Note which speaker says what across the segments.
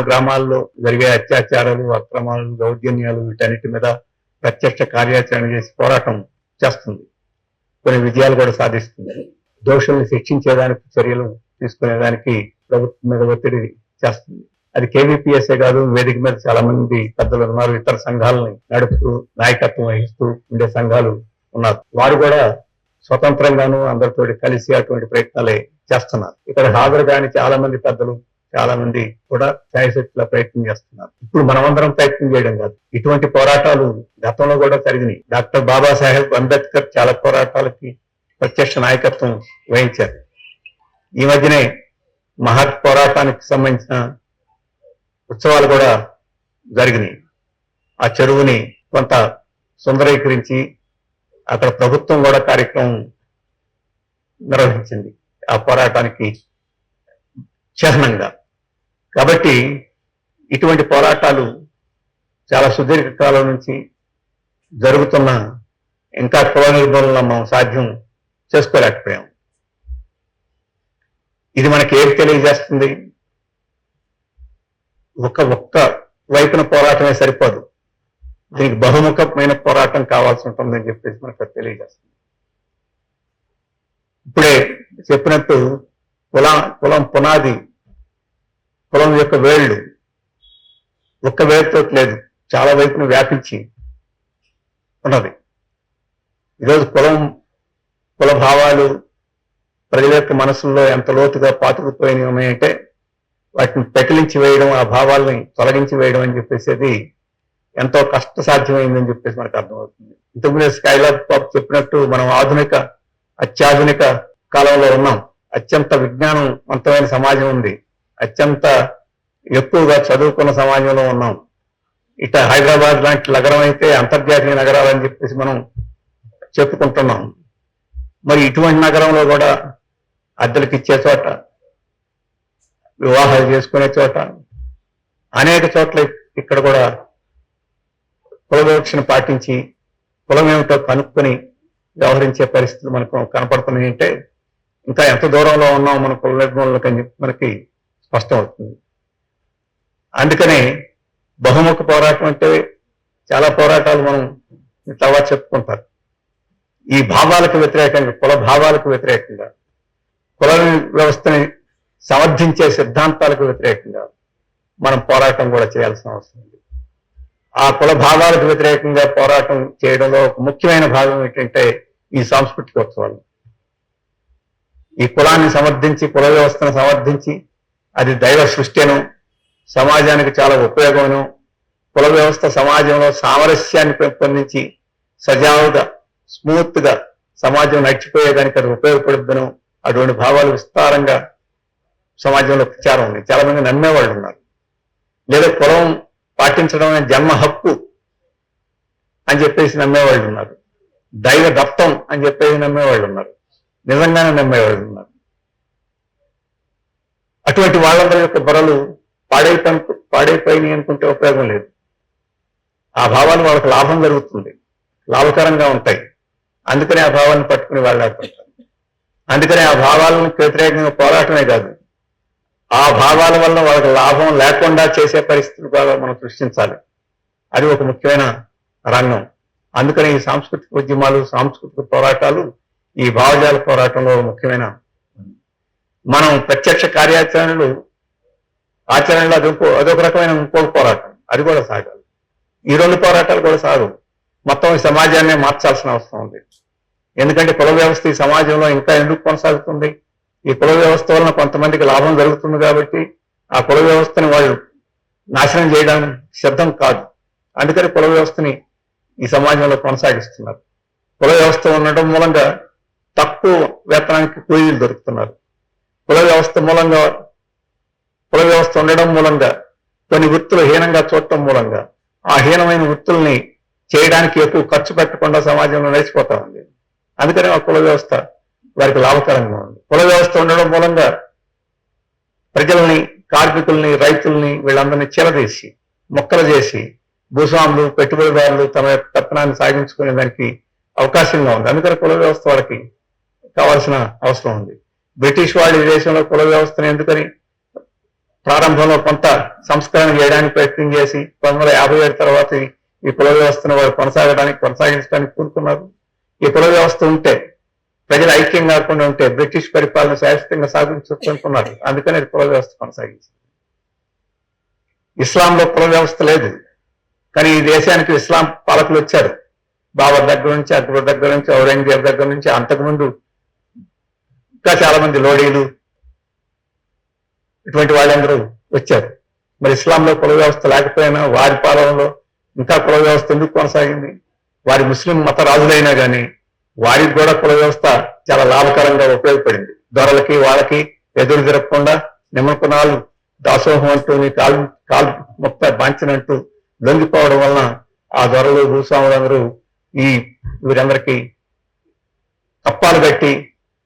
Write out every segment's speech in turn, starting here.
Speaker 1: గ్రామాల్లో జరిగే అత్యాచారాలు, అక్రమాలు, దౌర్జన్యాలు వీటన్నిటి మీద ప్రత్యక్ష కార్యాచరణ చేసి పోరాటం చేస్తుంది. కొన్ని విజయాలు కూడా సాధిస్తుంది. దోషుల్ని శిక్షించేదానికి చర్యలు తీసుకునేదానికి ప్రభుత్వం మీద ఒత్తిడి చేస్తుంది. అది కేవీపీఎస్ఏ కాదు, వేదిక మీద చాలా మంది పెద్దలు ఉన్నారు, ఇతర సంఘాలని నడుపుతూ నాయకత్వం వహిస్తూ ఉండే సంఘాలు ఉన్నారు. వారు కూడా స్వతంత్రంగాను అందరితో కలిసి అటువంటి ప్రయత్నాలే చేస్తున్నారు. ఇక్కడ హాజరు కాని చాలా మంది పెద్దలు, చాలా మంది కూడా ఛాయశక్తిలో ప్రయత్నం చేస్తున్నారు. ఇప్పుడు మనమందరం ప్రయత్నం చేయడం కాదు, ఇటువంటి పోరాటాలు గతంలో కూడా జరిగినాయి. డాక్టర్ బాబాసాహెబ్ అంబేద్కర్ చాలా పోరాటాలకి ప్రత్యక్ష నాయకత్వం వహించారు. ఈ మధ్యనే మహత్ పోరాటానికి సంబంధించిన ఉత్సవాలు కూడా జరిగినాయి. ఆ చెరువుని కొంత సుందరీకరించి అక్కడ ప్రభుత్వం కూడా కార్యక్రమం నిర్వహించింది ఆ పోరాటానికి చిహ్నంగా. కాబట్టి ఇటువంటి పోరాటాలు చాలా సుదీర్ఘకాలం నుంచి జరుగుతున్న ఇంకా కుల నిర్మూలన మనం సాధ్యం చేసుకోలేకపోయాం. ఇది మనకి ఏది తెలియజేస్తుంది? ఒక్క వైపున పోరాటమే సరిపోదు, దీనికి బహుముఖమైన పోరాటం కావాల్సి ఉంటుందని చెప్పేసి మనకు తెలియజేస్తుంది. ఇప్పుడే చెప్పినట్టు కులం పునాది, కులం యొక్క వేళ్ళు ఒక్క వేరుతో లేదు, చాలా వైపున వ్యాపించి ఉన్నది. ఈరోజు కుల భావాలు ప్రజల యొక్క మనసుల్లో ఎంత లోతుగా పాతుకుపోయినవి ఉన్నాయంటే వాటిని పెకిలించి వేయడం, ఆ భావాల్ని తొలగించి వేయడం అని చెప్పేసి అది ఎంతో కష్టసాధ్యమైందని చెప్పేసి మనకు అర్థమవుతుంది. ఇంతకుముందే స్కైలాబ్ బాబు చెప్పినట్టు మనం అత్యాధునిక కాలంలో ఉన్నాం. అత్యంత విజ్ఞానవంతమైన సమాజం ఉంది, అత్యంత ఎక్కువగా చదువుకున్న సమాజంలో ఉన్నాం. ఇట హైదరాబాద్ లాంటి నగరం అయితే అంతర్జాతీయ నగరాలని చెప్పేసి మనం చెప్పుకుంటున్నాం. మరి ఇటువంటి నగరంలో కూడా అద్దెలకు ఇచ్చే చోట, వివాహాలు చేసుకునే చోట, అనేక చోట్ల ఇక్కడ కూడా కుల వివక్షను పాటించి కులం ఏమిటో కనుక్కొని వ్యవహరించే పరిస్థితులు మనకు కనపడుతున్నాయి. అంటే ఇంకా ఎంత దూరంలో ఉన్నాం మన కుల నిర్మూలనకు అని చెప్పి మనకి స్పష్టం అవుతుంది. అందుకనే బహుముఖ పోరాటం అంటే చాలా పోరాటాలు మనం తర్వాత చెప్పుకుంటారు. ఈ భావాలకు వ్యతిరేకంగా, కుల భావాలకు వ్యతిరేకంగా, కుల వ్యవస్థని సమర్థించే సిద్ధాంతాలకు వ్యతిరేకంగా మనం పోరాటం కూడా చేయాల్సిన అవసరం ఉంది. ఆ కుల భావాలకు వ్యతిరేకంగా పోరాటం చేయడంలో ఒక ముఖ్యమైన భాగం ఏంటంటే ఈ సాంస్కృతిక ఉత్సవాలు. ఈ కులాన్ని సమర్థించి, కుల వ్యవస్థను సమర్థించి అది దైవ సృష్టిను, సమాజానికి చాలా ఉపయోగమును, కుల వ్యవస్థ సమాజంలో సామరస్యాన్ని పెంపొందించి సజావుగా స్మూత్ గా సమాజం నడిచిపోయేదానికి అది ఉపయోగపడుద్దను, అటువంటి భావాలు విస్తారంగా సమాజంలో ప్రచారం ఉంది. చాలా మంది నమ్మేవాళ్ళు ఉన్నారు. లేదా కులం పాటించడం జన్మ హక్కు అని చెప్పేసి నమ్మేవాళ్ళు ఉన్నారు. దైవ దత్తం అని చెప్పేసి నమ్మేవాళ్ళు ఉన్నారు. నిజంగానే నమ్మేవాళ్ళు ఉన్నారు. అటువంటి వాళ్ళందరి యొక్క బుర్రలు పాడైపోయినాయి అనుకుంటే ఉపయోగం లేదు. ఆ భావాలు వాళ్ళకి లాభం జరుగుతుంది, లాభకరంగా ఉంటాయి. అందుకనే ఆ భావాలను పట్టుకుని వాళ్ళాడుతుంటారు. అందుకనే ఆ భావాలను వ్యతిరేకంగా పోరాటమే కాదు, ఆ భావాల వల్ల వాళ్ళకి లాభం లేకుండా చేసే పరిస్థితులు బాగా మనం సృష్టించాలి. అది ఒక ముఖ్యమైన రంగం. అందుకని ఈ సాంస్కృతిక ఉద్యమాలు, సాంస్కృతిక పోరాటాలు ఈ భావజాల పోరాటంలో ముఖ్యమైన. మనం ప్రత్యక్ష కార్యాచరణలు ఆచరణలో అదొక రకమైన ఇంకొక పోరాటం, అది కూడా సాగాలి. ఈ రెండు పోరాటాలు కూడా సాగు. మొత్తం ఈ సమాజాన్ని మార్చాల్సిన అవసరం ఉంది. ఎందుకంటే కుల వ్యవస్థ ఈ సమాజంలో ఇంకా ఎందుకు కొనసాగుతుంది? ఈ కుల వ్యవస్థ వలన కొంతమందికి లాభం జరుగుతుంది కాబట్టి ఆ కుల వ్యవస్థని వాళ్ళు నాశనం చేయడానికి సిద్ధం కాదు. అందుకని కుల వ్యవస్థని ఈ సమాజంలో కొనసాగిస్తున్నారు. కుల వ్యవస్థ ఉండడం మూలంగా తక్కువ వేతనానికి కూలీలు దొరుకుతున్నారు. కుల వ్యవస్థ ఉండడం మూలంగా కొన్ని వృత్తులు హీనంగా చూడటం మూలంగా ఆ హీనమైన వృత్తుల్ని చేయడానికి ఎక్కువ ఖర్చు పెట్టకుండా సమాజంలో నడిచిపోతా ఉంది. అందుకని ఆ కుల వ్యవస్థ వారికి లాభకరంగా ఉంది. కుల వ్యవస్థ ఉండడం మూలంగా ప్రజల్ని, కార్మికుల్ని, రైతుల్ని వీళ్ళందరినీ చీలదీసి మొక్కలు చేసి భూస్వాములు, పెట్టుబడిదారులు తమ యొక్క పెత్తనాన్ని సాగించుకునే దానికి అవకాశంగా ఉంది. అందుకని కుల వ్యవస్థ వాళ్ళకి కావాల్సిన అవసరం ఉంది. బ్రిటిష్ వాళ్ళు ఈ దేశంలో కుల వ్యవస్థను ఎందుకని ప్రారంభంలో కొంత సంస్కరణ చేయడానికి ప్రయత్నం చేసి 1957 తర్వాత ఈ కుల వ్యవస్థను వారు కొనసాగించడానికి కూరుకున్నారు. ఈ కుల వ్యవస్థ ఉంటే ప్రజలు ఐక్యం కాకుండా ఉంటే బ్రిటిష్ పరిపాలన శాశ్వతంగా సాగించుకుంటున్నారు. అందుకని కుల వ్యవస్థ కొనసాగించింది. ఇస్లాంలో కుల వ్యవస్థ లేదు, కానీ ఈ దేశానికి ఇస్లాం పాలకులు వచ్చారు. బాబర్ దగ్గర నుంచి, అక్బర్ దగ్గర నుంచి, ఔరంగజేబ్ దగ్గర నుంచి, అంతకుముందు ఇంకా చాలా మంది లోడీలు ఇటువంటి వాళ్ళందరూ వచ్చారు. మరి ఇస్లాంలో కుల వ్యవస్థ లేకపోయినా వారి పాలనలో ఇంకా కుల వ్యవస్థ ఎందుకు కొనసాగింది? వారి ముస్లిం మత రాజులైనా కానీ వారికి కూడా కుల వ్యవస్థ చాలా లాభకరంగా ఉపయోగపడింది. దొరలకి వాళ్ళకి ఎదురు తిరగకుండా నిమ్మకునాలు దాసోహం అంటూ కాలు మొక్క బాంచినట్టు లొంగిపోవడం వలన ఆ దొరలు భూస్వాములందరూ వీరందరికీ కప్పాలు కట్టి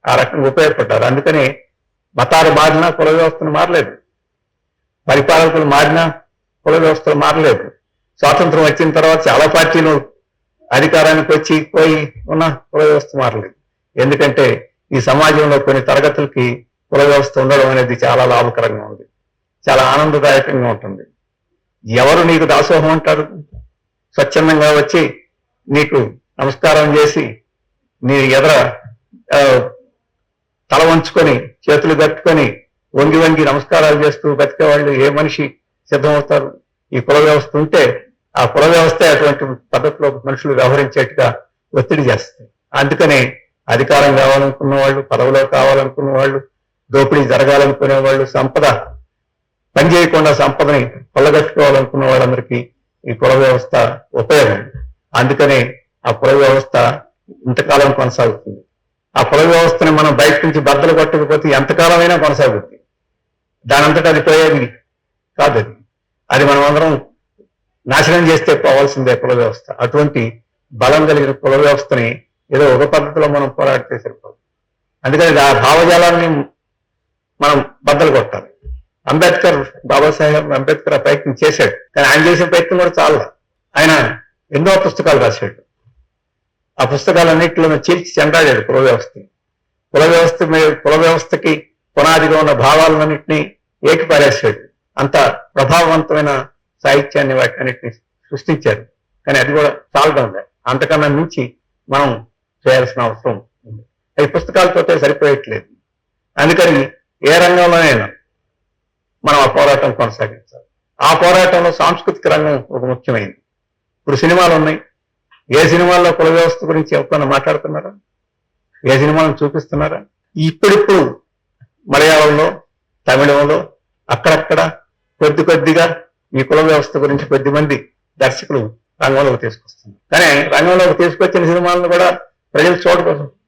Speaker 1: ఆ రకంగా ఉపయోగపడ్డారు. అందుకని మతాలు మారినా కుల వ్యవస్థను మారలేదు, పరిపాలకులు మారినా కుల వ్యవస్థలు మారలేదు. స్వాతంత్రం వచ్చిన తర్వాత చాలా పార్టీలు అధికారానికి వచ్చి పోయి ఉన్న కుల వ్యవస్థ మారలేదు. ఎందుకంటే ఈ సమాజంలో కొన్ని తరగతులకి కుల వ్యవస్థ ఉండడం అనేది చాలా లాభకరంగా ఉంది, చాలా ఆనందదాయకంగా ఉంటుంది. ఎవరు నీకు దాసోహం అంటారు? స్వచ్ఛందంగా వచ్చి నీకు నమస్కారం చేసి నీ ఎదర తల వంచుకొని చేతులు కట్టుకొని వంగి వంగి నమస్కారాలు చేస్తూ బతికేవాళ్ళు ఏ మనిషి సిద్ధమవుతారు? ఈ కుల వ్యవస్థ ఉంటే ఆ కుల వ్యవస్థ అటువంటి పద్ధతిలో మనుషులు వ్యవహరించేట్టుగా ఒత్తిడి చేస్తాయి. అందుకనే అధికారం కావాలనుకున్న వాళ్ళు, పదవిలో కావాలనుకున్న వాళ్ళు, దోపిడీ జరగాలనుకునే వాళ్ళు, సంపద పనిచేయకుండా సంపదని కొల్లగట్టుకోవాలనుకున్న వాళ్ళందరికీ ఈ కుల వ్యవస్థ ఉపయోగం. అందుకనే ఆ కుల వ్యవస్థ ఇంతకాలం కొనసాగుతుంది. ఆ కుల వ్యవస్థని మనం బయట నుంచి బద్దలు కొట్టకపోతే ఎంతకాలమైనా కొనసాగుతుంది. దానంతటా అది పోయేది కాదు. అది మనం అందరం నాశనం చేస్తే పోవాల్సిందే కుల వ్యవస్థ. అటువంటి బలం కలిగిన కుల వ్యవస్థని ఏదో ఒక పద్ధతిలో మనం పోరాడితే సరిపోదు. అందుకని ఆ భావజాలాన్ని మనం బద్దలు కొట్టాలి. బాబాసాహెబ్ అంబేద్కర్ ఆ ప్రయత్నం చేశాడు, కానీ ఆయన చేసిన ప్రయత్నం కూడా చాలా. ఆయన ఎన్నో పుస్తకాలు రాశాడు. ఆ పుస్తకాలన్నింటిలో చీల్చి చెండాడాడు కుల వ్యవస్థని. కుల వ్యవస్థకి పునాదిగా ఉన్న భావాలన్నింటినీ ఏకిపారేశాడు. అంత ప్రభావవంతమైన సాహిత్యాన్ని వాటిన్నిటిని సృష్టించారు. కానీ అది కూడా చాలడం లేదు, అంతకన్నా మించి మనం చేయాల్సిన అవసరం ఉంది. ఈ పుస్తకాలతో సరిపోయట్లేదు. అందుకని ఏ రంగంలోనైనా మనం ఆ పోరాటం కొనసాగించాలి. ఆ పోరాటంలో సాంస్కృతిక రంగం ఒక ముఖ్యమైనది. ఇప్పుడు సినిమాలు ఉన్నాయి. ఏ సినిమాల్లో కుల వ్యవస్థ గురించి ఎవరైనా మాట్లాడుతున్నారా? ఏ సినిమాలను చూపిస్తున్నారా? ఇప్పుడిప్పుడు మలయాళంలో, తమిళంలో అక్కడక్కడ కొద్దిగా ఈ కుల వ్యవస్థ గురించి కొద్దిమంది దర్శకులు రంగంలోకి తీసుకొస్తున్నారు. కానీ రంగంలోకి తీసుకొచ్చిన సినిమాలను కూడా ప్రజలు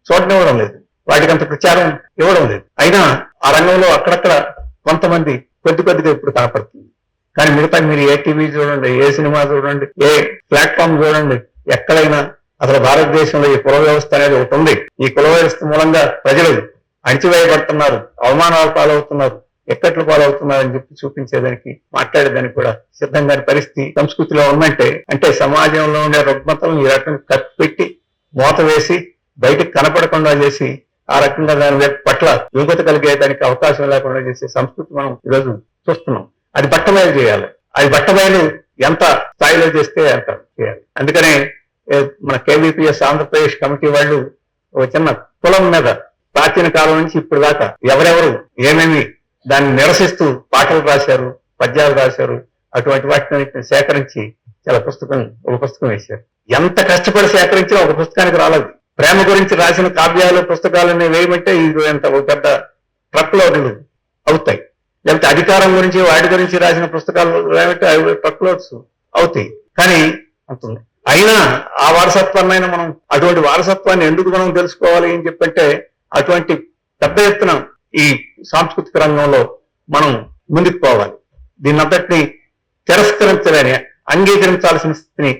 Speaker 1: చూడనివ్వడం లేదు, వాటికి అంత ప్రచారం ఇవ్వడం లేదు. అయినా ఆ రంగంలో అక్కడక్కడ కొంతమంది కొద్దిగా ఇప్పుడు కనపడుతుంది. కానీ మిగతా మీరు ఏ టీవీ చూడండి, ఏ సినిమా చూడండి, ఏ ప్లాట్ఫామ్ చూడండి, ఎక్కడైనా అసలు భారతదేశంలో ఈ కుల వ్యవస్థ అనేది ఒకటి ఉంది. ఈ కుల వ్యవస్థ మూలంగా ప్రజలు అణచివేయబడుతున్నారు, అవమానాలు పాలవుతున్నారు, ఎక్కట్లు పాలవుతున్నారని చెప్పి చూపించేదానికి, మాట్లాడేదానికి కూడా సిద్ధంగా పరిస్థితి సంస్కృతిలో ఉందంటే, అంటే సమాజంలో ఉండే రుగ్మతలను ఈ రకంగా కప్పిపెట్టి మూత వేసి బయటకు కనపడకుండా చేసి ఆ రకంగా దాని పట్ల యోగ్యత కలిగేదానికి అవకాశం లేకుండా చేసే సంస్కృతి మనం ఈరోజు చూస్తున్నాం. అది బట్టబయలు చేయాలి. అది బట్టబయలు ఎంత స్థాయిలో చేస్తే అంత చేయాలి. అందుకనే మన KVPS ఆంధ్రప్రదేశ్ కమిటీ వాళ్ళు ఒక చిన్న కులం మీద ప్రాచీన కాలం నుంచి ఇప్పుడు దాకా ఎవరెవరు ఏమేమి దాన్ని నిరసిస్తూ పాటలు రాశారు, పద్యాలు రాశారు, అటువంటి వాటిని సేకరించి ఒక పుస్తకం వేశారు. ఎంత కష్టపడి సేకరించినా ఒక పుస్తకానికి రాలేదు. ప్రేమ గురించి రాసిన కావ్యాలు, పుస్తకాలన్నీ వేయమంటే ఇది ఎంత ఒక పెద్ద ట్రక్ లోడ్లు అవుతాయి. లేకపోతే అధికారం గురించి, వాటి గురించి రాసిన పుస్తకాలు ఏమంటే ట్రక్ లోడ్స్ అవుతాయి. కానీ అంటుంది. అయినా ఆ వారసత్వాన్ని మనం, అటువంటి వారసత్వాన్ని ఎందుకు మనం తెలుసుకోవాలి అని చెప్పంటే, అటువంటి పెద్ద ఎత్తున ఈ సాంస్కృతిక రంగంలో మనం ముందుకు పోవాలి. దీన్నంతటినీ తిరస్కరించలేని, అంగీకరించాల్సిన స్థితిని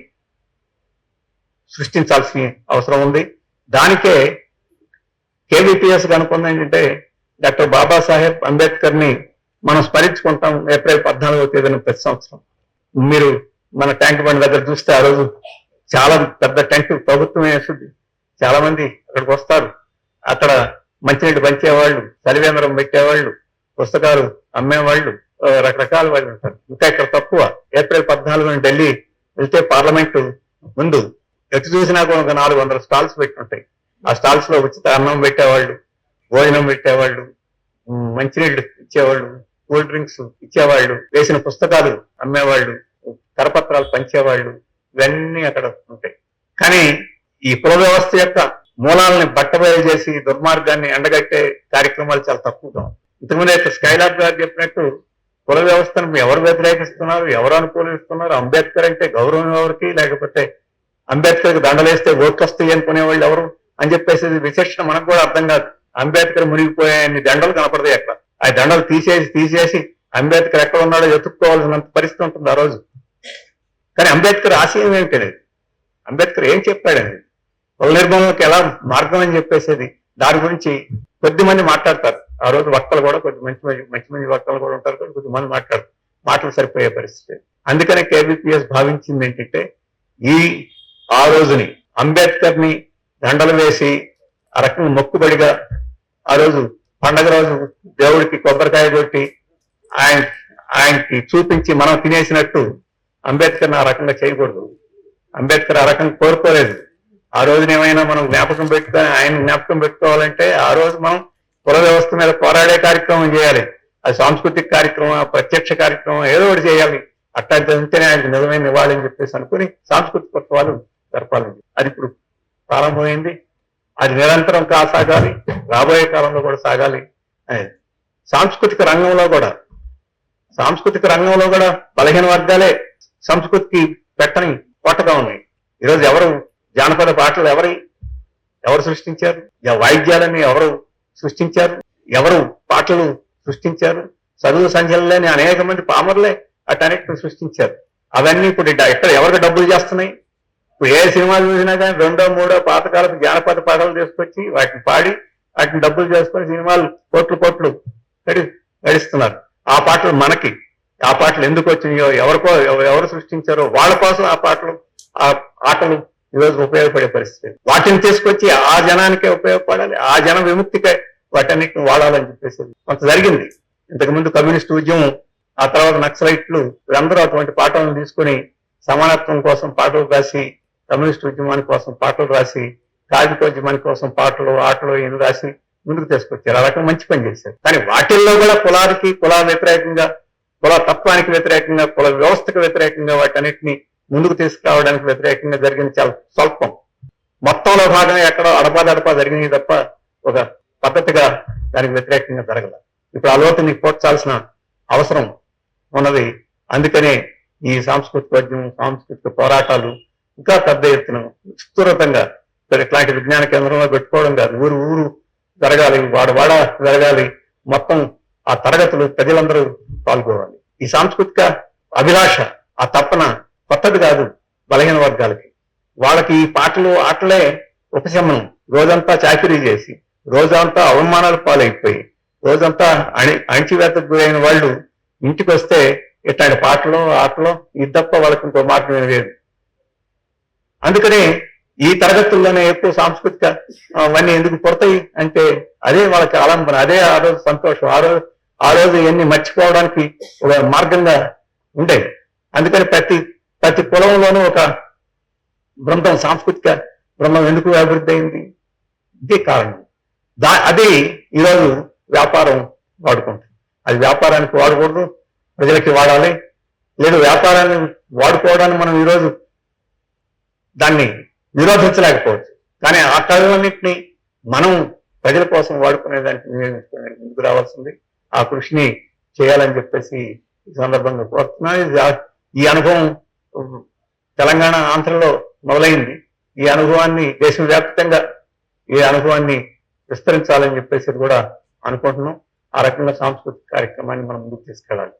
Speaker 1: సృష్టించాల్సిన అవసరం ఉంది. దానికే KVPS అనుకుంది ఏంటంటే, డాక్టర్ బాబాసాహెబ్ అంబేద్కర్ ని మనం స్మరించుకుంటాం ఏప్రిల్ 14వ తేదీన ప్రతి సంవత్సరం. మీరు మన ట్యాంక్ బండ్ దగ్గర చూస్తే ఆ రోజు చాలా పెద్ద టెంట్ ప్రభుత్వం వేస్తుంది. చాలా మంది అక్కడికి వస్తారు. అక్కడ మంచినీళ్ళు పంచేవాళ్ళు, చలివేంద్రం పెట్టేవాళ్ళు, పుస్తకాలు అమ్మేవాళ్ళు, రకరకాల వాళ్ళు ఉంటారు. ఇంకా ఇక్కడ తక్కువ. ఏప్రిల్ 14 ఢిల్లీ వెళ్తే పార్లమెంటు ముందు ఎటు చూసినా కూడా ఒక 400 స్టాల్స్ పెట్టుంటాయి. ఆ స్టాల్స్ లో ఉచిత అన్నం పెట్టేవాళ్ళు, భోజనం పెట్టేవాళ్ళు, మంచినీళ్ళు ఇచ్చేవాళ్ళు, కూల్ డ్రింక్స్ ఇచ్చేవాళ్ళు, వేసిన పుస్తకాలు అమ్మేవాళ్ళు, కరపత్రాలు పంచేవాళ్ళు, ఇవన్నీ అక్కడ ఉంటాయి. కానీ ఈ కుల వ్యవస్థ యొక్క మూలాలని బట్టబయలు చేసి దుర్మార్గాన్ని ఎండగట్టే కార్యక్రమాలు చాలా తక్కువగా. ఇంతకుముందు స్కైలాబ్ గారు చెప్పినట్టు కుల వ్యవస్థను ఎవరు వ్యతిరేకిస్తున్నారు, ఎవరు అనుకూలిస్తున్నారు, అంబేద్కర్ అంటే గౌరవం ఎవరికి, లేకపోతే అంబేద్కర్కి దండలేస్తే ఓట్లు వస్తాయి అనుకునే వాళ్ళు ఎవరు అని చెప్పేసి విచక్షణ మనకు కూడా అర్థం కాదు. అంబేద్కర్ మునిగిపోయే దండలు కనపడతాయి అక్కడ. ఆ దండలు తీసేసి అంబేద్కర్ ఎక్కడ ఉన్నాడో ఎత్తుక్కోవాల్సినంత పరిస్థితి ఉంటుంది ఆ రోజు. కానీ అంబేద్కర్ ఆశయం ఏమిటి లేదు. అంబేద్కర్ ఏం చెప్పాడండి, కుల నిర్మూలనకి ఎలా మార్గం అని చెప్పేసేది దాని గురించి కొద్దిమంది మాట్లాడతారు. ఆ రోజు వక్తలు కూడా మంచి వక్తలు కూడా ఉంటారు, కొద్దిమంది మాటలు సరిపోయే పరిస్థితి. అందుకనే కేబిపిఎస్ భావించింది ఏంటంటే ఆ రోజుని అంబేద్కర్ ని దండలు వేసి ఆ రకంగా మొక్కుబడిగా ఆ రోజు పండగ రోజు దేవుడికి కొబ్బరికాయ కొట్టి ఆయనకి చూపించి మనం తినేసినట్టు అంబేద్కర్ ఆ రకంగా చేయకూడదు. అంబేద్కర్ ఆ రకంగా కోరుకోలేదు. ఆ రోజున ఏమైనా మనం జ్ఞాపకం పెట్టుకోవాలంటే ఆ రోజు మనం కుల వ్యవస్థ మీద పోరాడే కార్యక్రమం చేయాలి. అది సాంస్కృతిక కార్యక్రమం, ప్రత్యక్ష కార్యక్రమం, ఏదో ఒకటి చేయాలి. అట్లాంటి ఉంటేనే ఆయనకు నిజమైన నివాళని చెప్పేసి అనుకుని సాంస్కృతిక ఉత్సవాలు జరపాలండి. అది ఇప్పుడు ప్రారంభమైంది. అది నిరంతరం సాగాలి, రాబోయే కాలంలో కూడా సాగాలి. సాంస్కృతిక రంగంలో కూడా బలహీన వర్గాలే సంస్కృతికి పెట్టని కొట్టగా ఉన్నాయి. ఈరోజు ఎవరు జానపద పాటలు ఎవరు సృష్టించారు? వాయిద్యాలని ఎవరు సృష్టించారు? ఎవరు పాటలు సృష్టించారు? చదువు సంఖ్యలు లేని అనేక మంది పామర్లే అటన్నిటిని సృష్టించారు. అవన్నీ ఇప్పుడు ఎవరికి డబ్బులు చేస్తున్నాయి? ఇప్పుడు ఏ సినిమాలు చూసినా కానీ 2, 3 పాతకాలపు జానపద పాటలు తీసుకొచ్చి వాటిని పాడి వాటిని డబ్బులు చేసుకొని సినిమాలు కోట్లు గడిస్తున్నారు. ఆ పాటలు ఎందుకు వచ్చినాయో, ఎవరు సృష్టించారో వాళ్ళ కోసం ఆ ఆటలు ఈరోజు ఉపయోగపడే పరిస్థితి. వాటిని తీసుకొచ్చి ఆ జనానికే ఉపయోగపడాలి, ఆ జన విముక్తికే వాటన్నిటిని వాడాలని చెప్పేసి కొంత జరిగింది. ఇంతకుముందు కమ్యూనిస్ట్ ఉద్యమం, ఆ తర్వాత నక్సలైట్లు, వీరందరూ అటువంటి పాటలను తీసుకుని సమానత్వం కోసం పాటలు రాసి, కమ్యూనిస్ట్ ఉద్యమాని కోసం పాటలు రాసి, కార్మికోద్యమాని కోసం ఆటలు ఈయన రాసి ముందుకు తీసుకొచ్చారు. ఆ రకం మంచి పని చేశారు. కానీ వాటిల్లో కూడా కుల వ్యతిరేకంగా, కుల తత్వానికి వ్యతిరేకంగా, కుల వ్యవస్థకు వ్యతిరేకంగా వాటన్నిటిని ముందుకు తీసుకురావడానికి వ్యతిరేకంగా జరిగింది చాలా స్వల్పం. మొత్తంలో భాగంగా ఎక్కడో అడపా జరిగినవి తప్ప ఒక పద్ధతిగా దానికి వ్యతిరేకంగా జరగల. ఇప్పుడు ఆ లోతుని పోర్చాల్సిన అవసరం ఉన్నది. అందుకనే ఈ సాంస్కృతిక పోరాటాలు ఇంకా పెద్ద ఎత్తున విస్తృతంగా ఇట్లాంటి విజ్ఞాన కేంద్రంలో పెట్టుకోవడం కాదు, ఊరు జరగాలి, వాడ జరగాలి. మొత్తం ఆ తరగతులు ప్రజలందరూ పాల్గొవాలి. ఈ సాంస్కృతిక అభిలాష, ఆ తపన కొత్తది కాదు బలహీన వర్గాలకి. వాళ్ళకి ఈ ఆటలే ఉపశమనం. రోజంతా చాకరీ చేసి, రోజంతా అవమానాలు పాలైపోయి, రోజంతా అణిచివేతకు గురైన వాళ్ళు ఇంటికి వస్తే ఇట్లాంటి ఆటలో ఇది తప్ప వాళ్ళకి ఇంకో మార్గం లేదు. అందుకనే ఈ తరగతుల్లోనే ఎక్కువ సాంస్కృతిక అవన్నీ ఎందుకు పుడతాయి అంటే అదే వాళ్ళకి ఆలంబన, అదే ఆ రోజు సంతోషం, ఆ రోజు ఇవన్నీ మర్చిపోవడానికి ఒక మార్గంగా ఉండేది. అందుకని ప్రతి కులంలోనూ ఒక బృందం, సాంస్కృతిక బృందం ఎందుకు అభివృద్ధి అయింది? ఇదే కారణం. అది ఈరోజు వ్యాపారం వాడుకుంటుంది. అది వ్యాపారానికి వాడకూడదు, ప్రజలకి వాడాలి. లేదు వ్యాపారాన్ని వాడుకోవడాన్ని మనం ఈరోజు దాన్ని నిరోధించలేకపోవచ్చు. కానీ ఆ కళలన్నింటినీ మనం ప్రజల కోసం వాడుకునేదానికి ముందుకు రావాల్సింది. ఆ కృషిని చేయాలని చెప్పేసి ఈ సందర్భంగా కోరుతున్నాను. ఈ అనుభవం తెలంగాణ, ఆంధ్రలో మొదలైంది. ఈ అనుభవాన్ని దేశవ్యాప్తంగా విస్తరించాలని చెప్పేసి కూడా అనుకుంటున్నాం. ఆ రకంగా సాంస్కృతిక కార్యక్రమాన్ని మనం ముందుకు తీసుకెళ్ళాలి.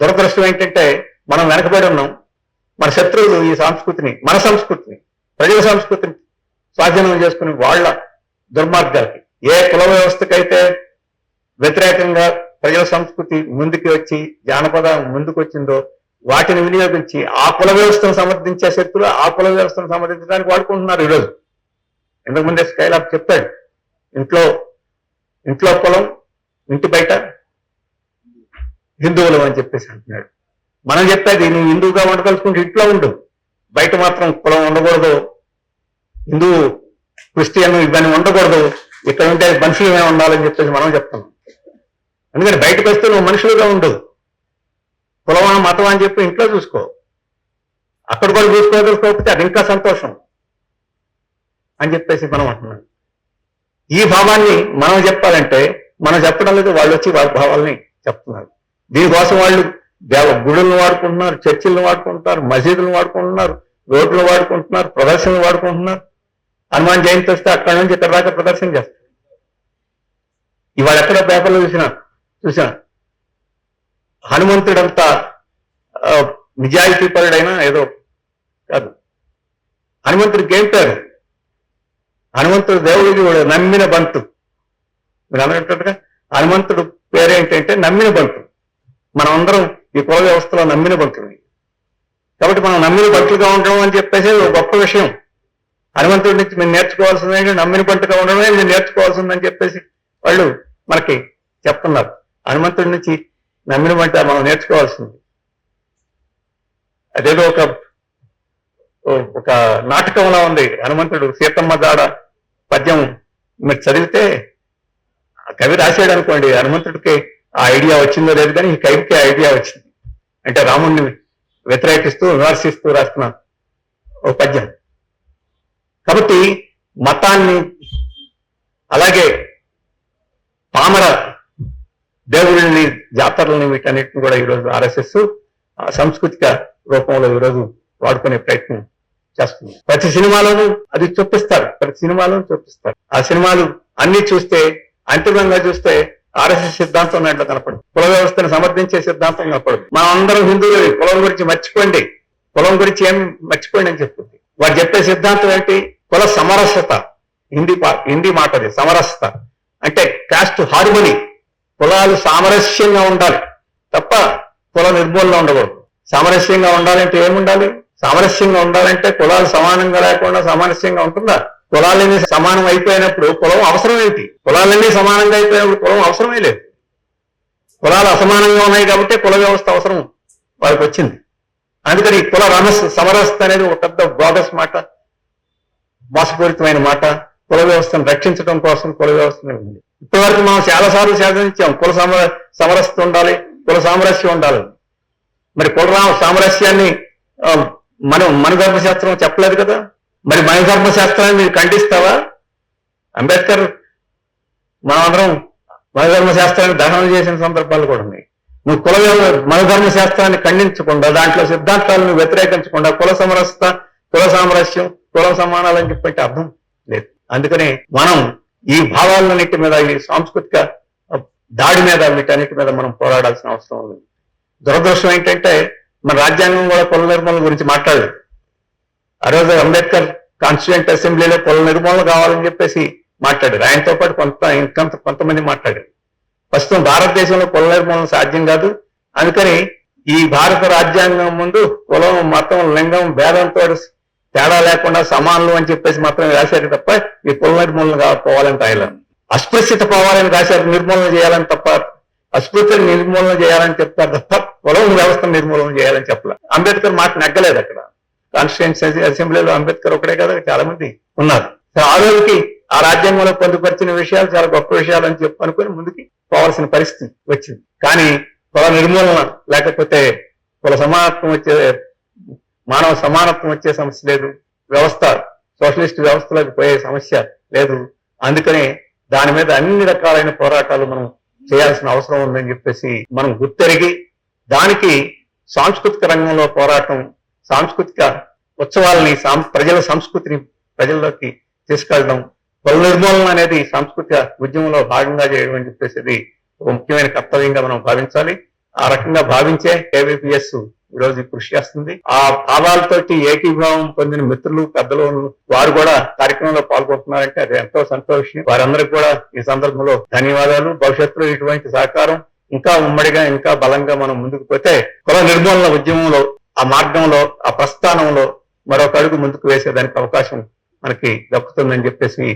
Speaker 1: దురదృష్టం ఏంటంటే మనం వెనకబడి ఉన్నాం. మన శత్రువులు ఈ మన సంస్కృతిని, ప్రజల సంస్కృతిని స్వాధీనం చేసుకుని వాళ్ళ దుర్మార్గాలకి, ఏ కుల వ్యవస్థకైతే వ్యతిరేకంగా ప్రజల సంస్కృతి ముందుకు వచ్చి జానపదం ముందుకు వచ్చిందో వాటిని వినియోగించి ఆ కుల వ్యవస్థను సమర్థించే శక్తులు ఆ కుల వ్యవస్థను సమర్థించడానికి వాడుకుంటున్నారు ఈరోజు. ఇంతకుముందే స్కైలాబ్ చెప్పాడు, ఇంట్లో కులం, ఇంటి బయట హిందువులు అని చెప్పేసి అంటున్నాడు. మనం చెప్పేది నువ్వు హిందువుగా ఉండదలుచుకుంటే ఇంట్లో ఉండు, బయట మాత్రం కులం ఉండకూడదు, హిందూ క్రిస్టియన్ ఇవన్నీ ఉండకూడదు, ఇక్కడ ఉంటే మనుషులుగా ఉండాలని చెప్పేసి మనం చెప్తాం. అందుకని బయటకు వస్తే నువ్వు మనుషులుగా ఉండు, కులమా మతం అని చెప్పి ఇంట్లో చూసుకో, అక్కడ కూడా చూసుకోకపోతే అది ఇంకా సంతోషం అని చెప్పేసి మనం అంటున్నాం. ఈ భావాన్ని మనం చెప్పాలంటే మనం చెప్పడం లేదు, వాళ్ళు వచ్చి వాళ్ళ భావాల్ని చెప్తున్నారు. దీనికోసం వాళ్ళు గుడులను వాడుకుంటున్నారు, చర్చిలను వాడుకుంటున్నారు, మసీదులను వాడుకుంటున్నారు, రోడ్లు వాడుకుంటున్నారు, ప్రదర్శనలు వాడుకుంటున్నారు. హనుమాన్ జయంతి వస్తే అక్కడ నుంచి ఇక్కడ దాకా ప్రదర్శన చేస్తారు. ఇవాళ ఎక్కడ పేపర్లో చూసిన హనుమంతుడంతా నిజాయితీపరుడైనా ఏదో కాదు, హనుమంతుడికి ఏం పేరు? హనుమంతుడు దేవుడికి నమ్మిన బంటు. మీరు అన్నట్టుగా హనుమంతుడు పేరేంటంటే నమ్మిన బంటు. మనం అందరం ఈ కుల వ్యవస్థలో నమ్మిన బంటులు. కాబట్టి మనం నమ్మిన బంటులుగా ఉండడం అని చెప్పేసి ఒక గొప్ప విషయం. హనుమంతుడి నుంచి మేము నేర్చుకోవాల్సింది నమ్మిన బంటుగా ఉండడమే మీరు నేర్చుకోవాల్సిందని చెప్పేసి వాళ్ళు మనకి చెప్తున్నారు. హనుమంతుడి నుంచి నమ్మిన బంట మనం నేర్చుకోవాల్సింది. అదేదో ఒక నాటకంలా ఉంది. హనుమంతుడు సీతమ్మ దాడ పద్యం మీరు చదివితే కవి రాశాడు అనుకోండి, హనుమంతుడికి ఆ ఐడియా వచ్చిందో లేదు, కానీ ఈ కవికి ఐడియా వచ్చింది. అంటే రాముడిని వ్యతిరేకిస్తూ విమర్శిస్తూ రాస్తున్న ఒక పద్యం. కాబట్టి మతాన్ని అలాగే పామర దేవుళ్ళని జాతరలని వీటన్నిటిని కూడా ఈరోజు ఆర్ఎస్ఎస్ సాంస్కృతిక రూపంలో ఈరోజు వాడుకునే ప్రయత్నం చేస్తుంది. ప్రతి సినిమాలోనూ అది చూపిస్తారు, ఆ సినిమాలు అన్ని చూస్తే అంతిమంగా చూస్తే ఆర్ఎస్ఎస్ సిద్ధాంతం ఉన్నట్లు కనపడదు, కుల వ్యవస్థను సమర్థించే సిద్ధాంతం కనపడదు. మనం అందరం హిందువులు, కులం గురించి మర్చిపోండి, కులం గురించి ఏం మర్చిపోండి అని చెప్తుంది. వాడు చెప్పే సిద్ధాంతం ఏంటి? కుల సమరసత. హిందీ మాట అది, సమరసత అంటే కాస్ట్ హార్మోనీ. కులాలు సామరస్యంగా ఉండాలి తప్ప కుల నిర్మూలన ఉండకూడదు. సామరస్యంగా ఉండాలంటే ఏముండాలి? సామరస్యంగా ఉండాలంటే కులాలు సమానంగా లేకుండా సామరస్యంగా ఉంటుందా? కులాలన్నీ సమానం అయిపోయినప్పుడు కులం అవసరం ఏంటి? కులాలన్నీ సమానంగా అయిపోయినప్పుడు కులం అవసరమే లేదు. కులాలు అసమానంగా ఉన్నాయి కాబట్టి కుల వ్యవస్థ అవసరం వాళ్ళకి వచ్చింది. అందుకని కుల సమరసత అనేది ఒక పెద్ద బోగస్ మాట, మోసపూరితమైన మాట. కుల వ్యవస్థను రక్షించడం కోసం కుల వ్యవస్థనే ఉంది. ఇప్పటి వరకు మనం చాలాసార్లు సాధించాం, కుల సమరసత ఉండాలి, కుల సామరస్యం ఉండాలి. మరి కుల సామరస్యాన్ని మన ధర్మశాస్త్రం చెప్పలేదు కదా. మరి మన ధర్మశాస్త్రాన్ని మీరు ఖండిస్తావా? అంబేద్కర్ మనమందరం మన ధర్మశాస్త్రాన్ని దహనం చేసిన సందర్భాలు కూడా ఉన్నాయి. నువ్వు మన ధర్మశాస్త్రాన్ని ఖండించకుండా, దాంట్లో సిద్ధాంతాలను వ్యతిరేకించకుండా కుల సమరసత, కుల సామరస్యం, కుల సమానాలని చెప్పంటే అర్థం లేదు. అందుకనే మనం ఈ భావాలన్నిటి మీద, ఈ సాంస్కృతిక దాడి మీద, వీటన్నిటి మీద మనం పోరాడాల్సిన అవసరం ఉంది. దురదృష్టం ఏంటంటే మన రాజ్యాంగం కూడా కుల నిర్మూలన గురించి మాట్లాడలేదు. ఆ రోజు అంబేద్కర్ కాన్స్టిట్యూయెంట్ అసెంబ్లీలో కుల నిర్మూలన కావాలని చెప్పేసి మాట్లాడారు. ఆయనతో పాటు కొంతమంది మాట్లాడారు. ప్రస్తుతం భారతదేశంలో కుల నిర్మూలన సాధ్యం కాదు. అందుకని ఈ భారత రాజ్యాంగం ముందు కులం, మతం, లింగం భేదంతో తేడా లేకుండా సమానులు అని చెప్పేసి మాత్రమే రాశారు తప్ప ఈ కుల నిర్మూలన పోవాలని రాయాలి. అస్పృశ్యత పోవాలని రాశారు, నిర్మూలన చేయాలని తప్ప, అస్పృశ్యత నిర్మూలన చేయాలని చెప్తారు తప్ప కులం వ్యవస్థ నిర్మూలన చేయాలని చెప్పలే. అంబేద్కర్ మాట నెగ్గలేదు. అక్కడ కాన్స్టిట్యూయెంట్ అసెంబ్లీలో అంబేద్కర్ ఒకటే కదా, చాలా మంది ఉన్నారు. ఆ రోజుకి ఆ రాజ్యాంగంలో పొందుపరిచిన విషయాలు చాలా గొప్ప విషయాలు అని చెప్పి అనుకుని ముందుకి పోవాల్సిన పరిస్థితి వచ్చింది. కానీ కుల నిర్మూలన లేకపోతే కుల మానవ సమానత్వం వచ్చే సమస్య లేదు, వ్యవస్థ సోషలిస్ట్ వ్యవస్థలోకి పోయే సమస్య లేదు. అందుకనే దాని మీద అన్ని రకాలైన పోరాటాలు మనం చేయాల్సిన అవసరం ఉందని చెప్పేసి మనం గుర్తెరిగి, దానికి సాంస్కృతిక రంగంలో పోరాటం, సాంస్కృతిక ఉత్సవాలని, ప్రజల సంస్కృతిని ప్రజల్లోకి తీసుకెళ్ళడం, కుల నిర్మూలన అనేది సాంస్కృతిక ఉద్యమంలో భాగంగా చేయడం అని చెప్పేసి ఒక ముఖ్యమైన కర్తవ్యంగా మనం భావించాలి. ఆ రకంగా భావించే కేవీపీఎస్ ఈరోజు కృషి చేస్తుంది. ఆ భావాలతోటి ఏకీభావం పొందిన మిత్రులు, పెద్దలు వారు కూడా కార్యక్రమంలో పాల్గొంటున్నారంటే అది ఎంతో సంతోషం. వారందరికీ కూడా ఈ సందర్భంలో ధన్యవాదాలు. భవిష్యత్తులో ఇటువంటి సహకారం ఇంకా ఉమ్మడిగా, ఇంకా బలంగా మనం ముందుకు పోతే కుల నిర్మూలన ఉద్యమంలో, ఆ మార్గంలో, ఆ ప్రస్థానంలో మరొక అడుగు ముందుకు వేసేదానికి అవకాశం మనకి దక్కుతుందని చెప్పేసి